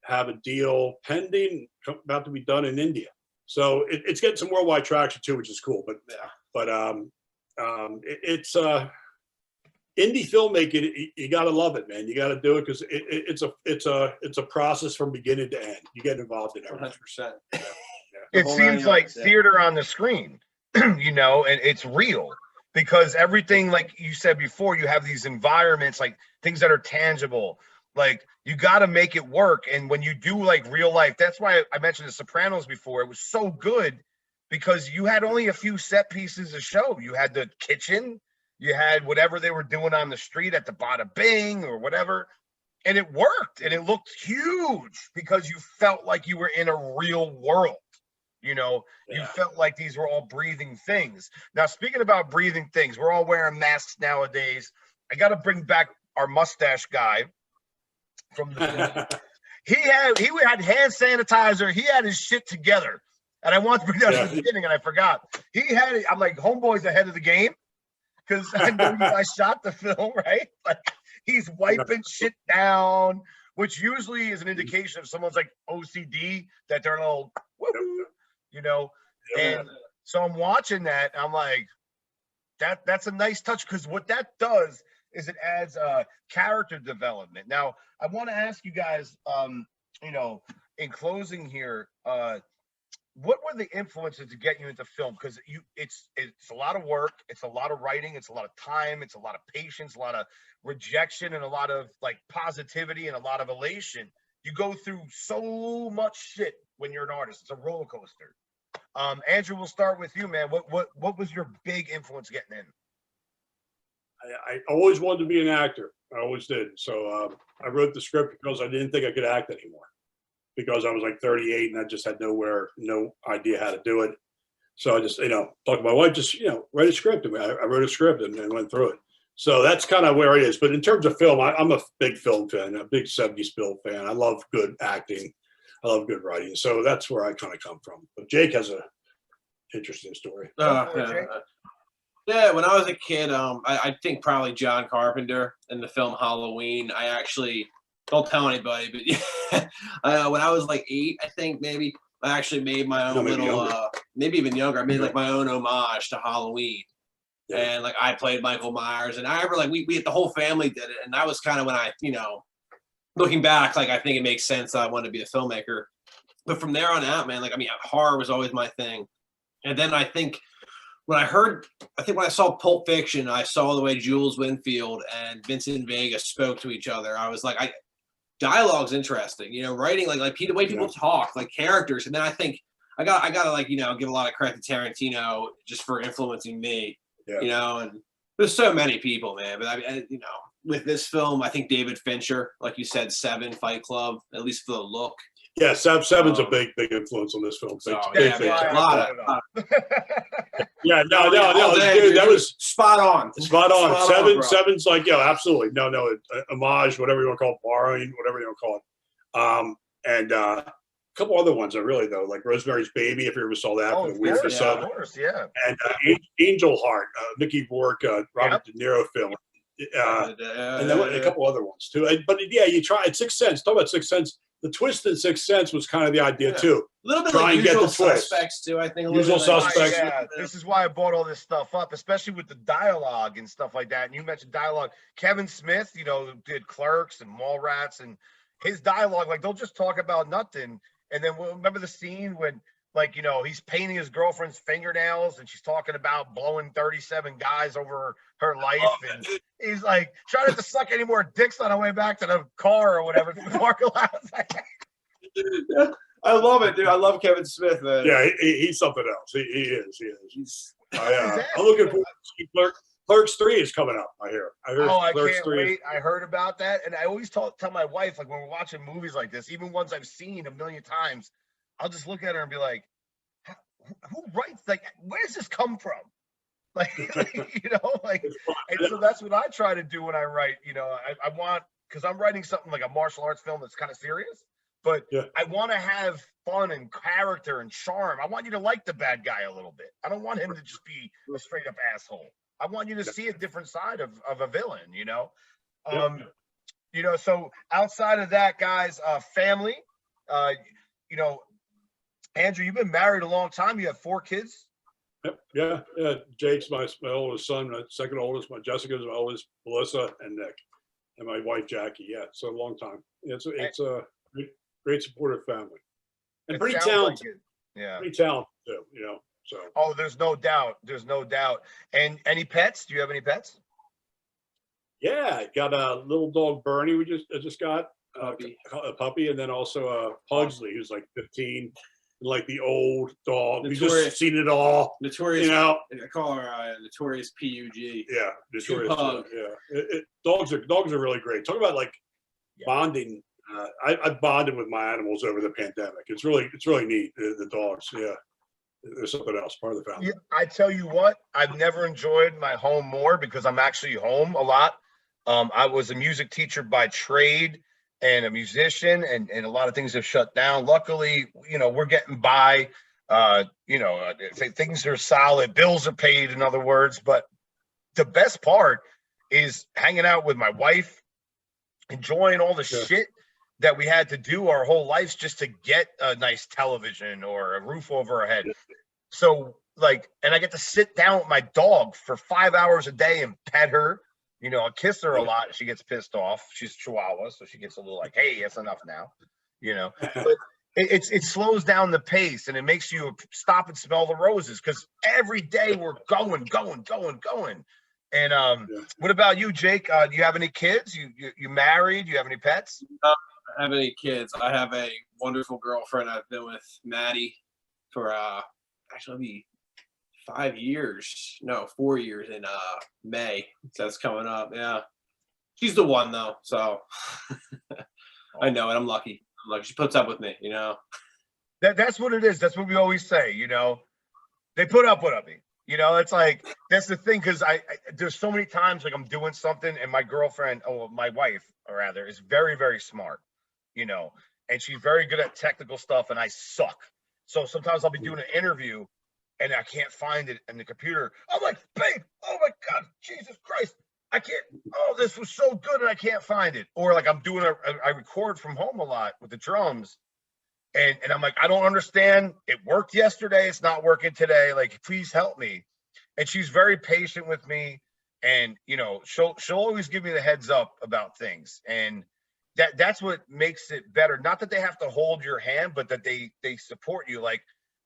have a deal pending, about to be done in India. So it's getting some worldwide traction too, which is cool. But it's indie filmmaking. You got to love it, man. You got to do it because it's a process from beginning to end. You get involved in everything. 100%. Yeah. It seems like theater on the screen, and it's real, because everything, like you said before, you have these environments, like things that are tangible. Like, you got to make it work. And when you do like real life, that's why I mentioned The Sopranos before. It was so good because you had only a few set pieces to show. You had the kitchen, you had whatever they were doing on the street at the Bada Bing or whatever. And it worked, and it looked huge because you felt like you were in a real world. You felt like these were all breathing things. Now, speaking about breathing things, we're all wearing masks nowadays. I got to bring back our mustache guy from the he had hand sanitizer. He had his shit together, and I wanted to bring that at the beginning, and I forgot. He had it. I'm like, homeboy's ahead of the game, because I know you guys shot the film, right? Like, he's wiping shit down, which usually is an indication of someone's like OCD, that they're a little woo-hoo, And so I'm watching that, and I'm like, that's a nice touch, because what that does is it adds character development. Now, I want to ask you guys, in closing here, what were the influences to get you into film? Because it's a lot of work, it's a lot of writing, it's a lot of time, it's a lot of patience, a lot of rejection, and a lot of like positivity and a lot of elation. You go through so much shit when you're an artist. It's a roller coaster. Andrew, we'll start with you, man. What was your big influence getting in? I always wanted to be an actor. I always did. So I wrote the script because I didn't think I could act anymore, because I was like 38 and I just had no idea how to do it. So I just, talked to my wife, just, write a script. I wrote a script and went through it. So that's kind of where it is. But in terms of film, I'm a big film fan, a big 70s film fan. I love good acting. I love good writing. So that's where I kind of come from. But Jake has a interesting story. Yeah, when I was a kid, I think probably John Carpenter in the film Halloween. I actually, don't tell anybody, but when I was like 8, I think maybe, I actually made my own maybe even younger. I made like my own homage to Halloween. Yeah. And like I played Michael Myers, and I remember like we the whole family did it. And that was kind of when I, looking back, like I think it makes sense that I wanted to be a filmmaker. But from there on out, man, horror was always my thing. And then I think when I saw Pulp Fiction, I saw the way Jules Winfield and Vincent Vega spoke to each other. I was like, dialogue's interesting. You know, writing like the way people talk, like characters, and then I think I gotta like, you know, give a lot of credit to Tarantino just for influencing me. Yeah. You know, and there's so many people, man. But you know, with this film, I think David Fincher, like you said, Seven, Fight Club, at least for the look. Yeah, Seven's a big influence on this film. So, Big, yeah, big man, fan. a lot of Yeah, no, day, dude, that was spot on. spot on. Spot on, bro. Seven's like, yeah, absolutely. No, homage, whatever you want to call it, borrowing, whatever you want to call it. And a couple other ones, really though, like Rosemary's Baby, if you ever saw that, for the weird of course, yeah. And Angel Heart, Mickey Rourke, Robert De Niro film. And then a couple other ones too. But yeah, you try at Sixth Sense. Talk about Sixth Sense. The twist in Sixth Sense was kind of the idea too. A little bit Try like and get Usual the twist. Suspects too, I think. Usual Suspects. Yeah, this is why I brought all this stuff up, especially with the dialogue and stuff like that. And you mentioned dialogue. Kevin Smith, you know, did Clerks and Mallrats, and his dialogue, like they'll just talk about nothing. And then remember the scene when, like, you know, he's painting his girlfriend's fingernails and she's talking about blowing 37 guys over her life. And he's like, try not to suck any more dicks on the way back to the car or whatever. I love it, dude. I love Kevin Smith, man. Yeah, he's something else. He is. I'm looking forward to Clerks. Clerks 3 is coming up, I hear. I can't wait. I heard about that. And I always tell my wife, like when we're watching movies like this, even ones I've seen a million times, I'll just look at her and be like, who writes, like, where does this come from? Like, you know, like, and so that's what I try to do when I write. You know, I want, because I'm writing something like a martial arts film that's kind of serious, but I want to have fun and character and charm. I want you to like the bad guy a little bit. I don't want him to just be a straight up asshole. I want you to see a different side of a villain, you know? You know, so outside of that, guys, family, you know, Andrew, you've been married a long time. You have 4 kids. Yeah. Jake's my oldest son. My second oldest. My Jessica's my oldest. Melissa and Nick, and my wife Jackie. Yeah, so a long time. It's a great supportive family, and pretty talented. Like yeah, pretty talented too. You know. So. Oh, there's no doubt. There's no doubt. And any pets? Do you have any pets? Yeah, got a little dog Bernie. I just got a puppy, and then also Pugsley, who's like 15. Like the old dog. We've just seen it all. Notorious, you know. I call her Notorious PUG. Yeah, Notorious. Yeah. Dogs are really great. Talk about like bonding. I bonded with my animals over the pandemic. It's really neat. The dogs. Yeah. There's something else, part of the family. Yeah, I tell you what, I've never enjoyed my home more because I'm actually home a lot. I was a music teacher by trade and a musician, and a lot of things have shut down. Luckily, you know, we're getting by. You know, things are solid, bills are paid, in other words. But the best part is hanging out with my wife, enjoying all the shit that we had to do our whole lives just to get a nice television or a roof over our head. So, like, and I get to sit down with my dog for 5 hours a day and pet her. You know, I kiss her a lot. She gets pissed off. She's Chihuahua, so she gets a little like, hey, that's enough now. You know, but it slows down the pace, and it makes you stop and smell the roses, because every day we're going. And what about you, Jake? Do you have any kids? You married? Do you have any pets? I don't have any kids. I have a wonderful girlfriend. I've been with Maddie for actually it'll be 4 years in May. So that's coming up. Yeah, she's the one though. So I know it. I'm lucky. She puts up with me. You know. That's what it is. That's what we always say. You know, they put up with me. You know, it's like, that's the thing, because I there's so many times like I'm doing something and my girlfriend, my wife, or rather, is very, very smart, you know, and she's very good at technical stuff, and I suck. So sometimes I'll be doing an interview and I can't find it in the computer. I'm like, babe, oh my God, Jesus Christ, I can't, this was so good and I can't find it. Or like I'm doing I record from home a lot with the drums. And I'm like, I don't understand. It worked yesterday. It's not working today. Like, please help me. And she's very patient with me. And, you know, she'll always give me the heads up about things. And that's what makes it better. Not that they have to hold your hand, but that they support you. Like,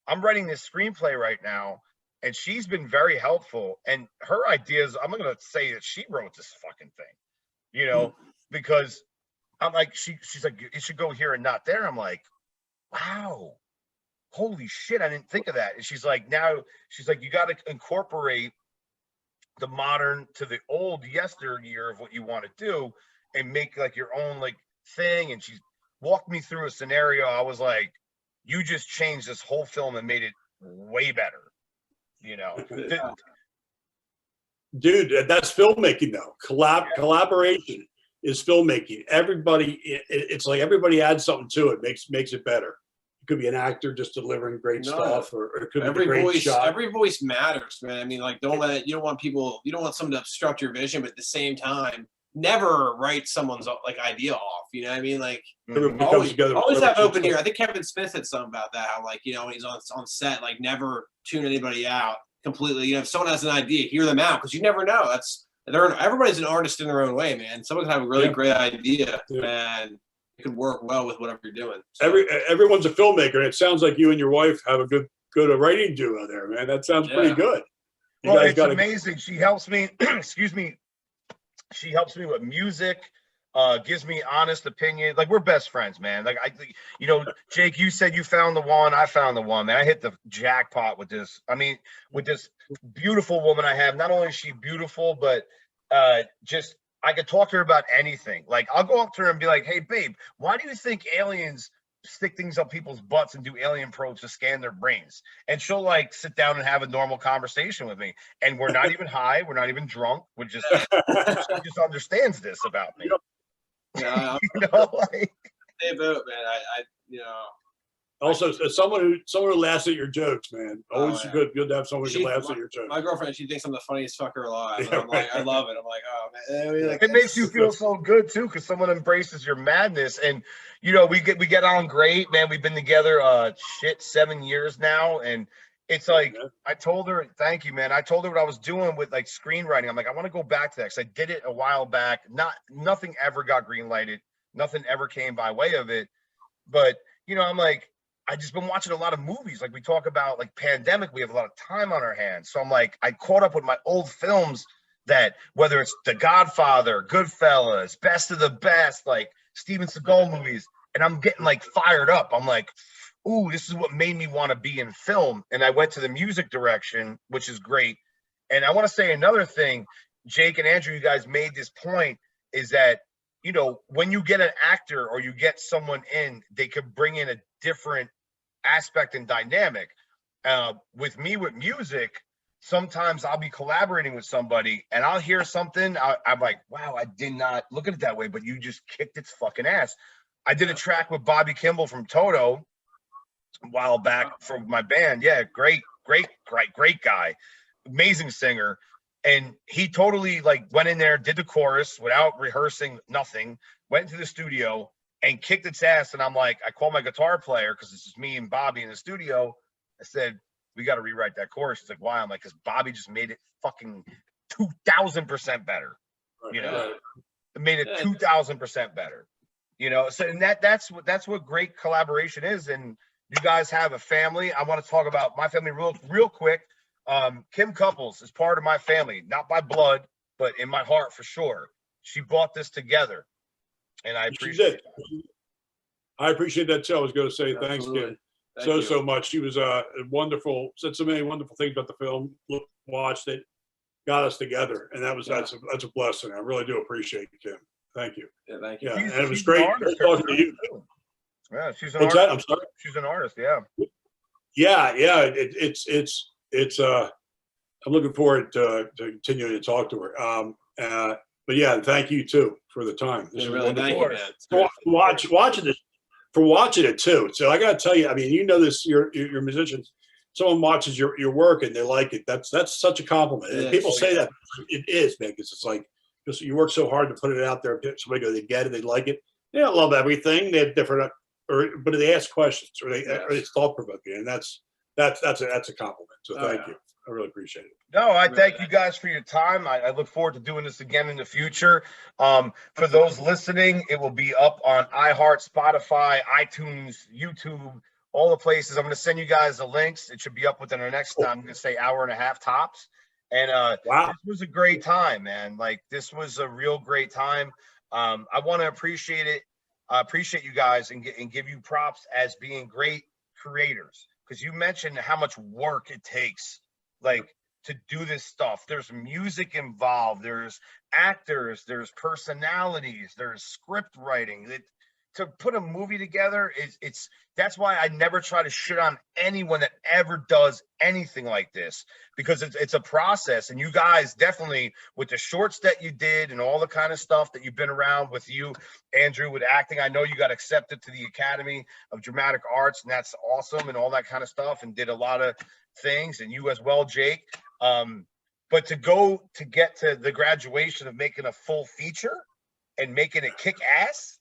I'm writing this screenplay right now, and she's been very helpful. And her ideas, I'm going to say that she wrote this fucking thing, you know, because I'm like, she's like, it should go here and not there. I'm like, wow, holy shit, I didn't think of that. And she's like, you got to incorporate the modern to the old yesteryear of what you want to do and make like your own like thing. And she walked me through a scenario. I was like, you just changed this whole film and made it way better, you know. Dude, that's filmmaking though. Collaboration is filmmaking. Everybody, it's like everybody adds something to it, makes it better. It could be an actor just delivering great stuff, or it could be a great shot. Every voice matters, man. I mean, like, you don't want someone to obstruct your vision, but at the same time, never write someone's like idea off. You know what I mean? Like, always have open ear. I think Kevin Smith said something about that. How, like, you know, when he's on set, like, never tune anybody out completely. You know, if someone has an idea, hear them out, because you never know. Everybody's an artist in their own way, man. Someone can have a really great idea, and it could work well with whatever you're doing. So. Everyone's a filmmaker, and it sounds like you and your wife have a good writing duo there, man. That sounds pretty good. Well, it's amazing. She helps me. Excuse me. She helps me with music. Gives me honest opinion. Like, we're best friends, man. Like, you know, Jake, you said you found the one. I found the one, man. I hit the jackpot with this. I mean, with this beautiful woman I have. Not only is she beautiful, but just I could talk to her about anything. Like, I'll go up to her and be like, hey, babe, why do you think aliens stick things up people's butts and do alien probes to scan their brains? And she'll like sit down and have a normal conversation with me. And we're not even high. We're not even drunk. She just understands this about me. Yeah, you know, like, they vote, man. I you know. Also, someone who laughs at your jokes, man. Always good to have someone who laughs at your jokes. My girlfriend, she thinks I'm the funniest fucker alive. Yeah, I'm like, I love it. I'm like, oh man. I mean, like, it makes you feel so good too, because someone embraces your madness. And you know, we get on great, man. We've been together 7 years now, and it's like I told her, thank you, man. I told her what I was doing with like screenwriting. I'm like, I want to go back to that because I did it a while back. Nothing ever got green lighted. Nothing ever came by way of it. But you know, I'm like, I just been watching a lot of movies. Like, we talk about like pandemic, we have a lot of time on our hands. So I'm like, I caught up with my old films, that whether it's The Godfather, Goodfellas, Best of the Best, like Steven Seagal movies, and I'm getting like fired up. I'm like, ooh, this is what made me want to be in film. And I went to the music direction, which is great. And I want to say another thing, Jake and Andrew, you guys made this point, is that, you know, when you get an actor or you get someone in, they could bring in a different aspect and dynamic. With me, with music, sometimes I'll be collaborating with somebody and I'll hear something. I'm like, wow, I did not look at it that way, but you just kicked its fucking ass. I did a track with Bobby Kimball from Toto a while back for my band. Yeah, great guy, amazing singer. And he totally like went in there, did the chorus without rehearsing, nothing, went into the studio and kicked its ass. And I'm like, I called my guitar player, because it's just me and Bobby in the studio. I said, we got to rewrite that chorus. He's like, why? I'm like, because Bobby just made it fucking 2,000% better. You know, it made it 2,000% better. You know, so and that's what great collaboration is. And you guys have a family. I want to talk about my family real quick. Kim Couples is part of my family, not by blood, but in my heart for sure. She brought this together, and I appreciate it. I appreciate that too. I was going to say thanks, Kim, so much. She was wonderful. Said so many wonderful things about the film. Watched it, got us together, and that's a blessing. I really do appreciate it, Kim. Thank you. Yeah, thank you. Yeah, and it was great talking to you. Yeah, she's an artist. I'm sorry. She's an artist. Yeah. Yeah. It's I'm looking forward to continuing to talk to her. But yeah, thank you too for the time. This is really thank you, man. Watching it too. So I got to tell you, I mean, you know this, you're musicians. Someone watches your work and they like it. That's such a compliment. And people say that it is, man, because it's like, because you work so hard to put it out there. Somebody go, they get it, they like it. They don't love everything. They have different, but they ask questions or it's thought provoking, and that's a compliment. So thank you. I really appreciate it. No, I thank you guys for your time. I look forward to doing this again in the future. For those listening, it will be up on iHeart, Spotify, iTunes, YouTube, all the places. I'm going to send you guys the links. It should be up within our next, I'm going to say, hour and a half tops. And wow, this was a great time, man. Like, this was a real great time. I want to appreciate it appreciate you guys and give you props as being great creators, because you mentioned how much work it takes, like, to do this stuff. There's music involved, there's actors, there's personalities, there's script writing. To put a movie together it's that's why I never try to shit on anyone that ever does anything like this, because it's a process. And you guys definitely, with the shorts that you did and all the kind of stuff that you've been around with, you, Andrew, with acting, I know you got accepted to the Academy of Dramatic Arts, and that's awesome, and all that kind of stuff, and did a lot of things, and you as well, Jake. But to get to the graduation of making a full feature and making it kick ass,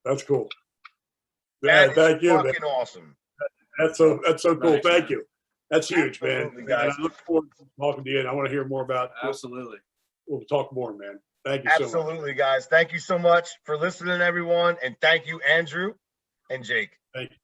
that's cool. Yeah, thank you, fucking man. awesome. That's so cool. Thank you. That's huge, Absolutely, man. guys. And I look forward to talking to you, and I want to hear more about. Absolutely. We'll talk more, man. Thank you so much. Absolutely, guys. Thank you so much for listening, everyone, and thank you, Andrew and Jake. Thank you.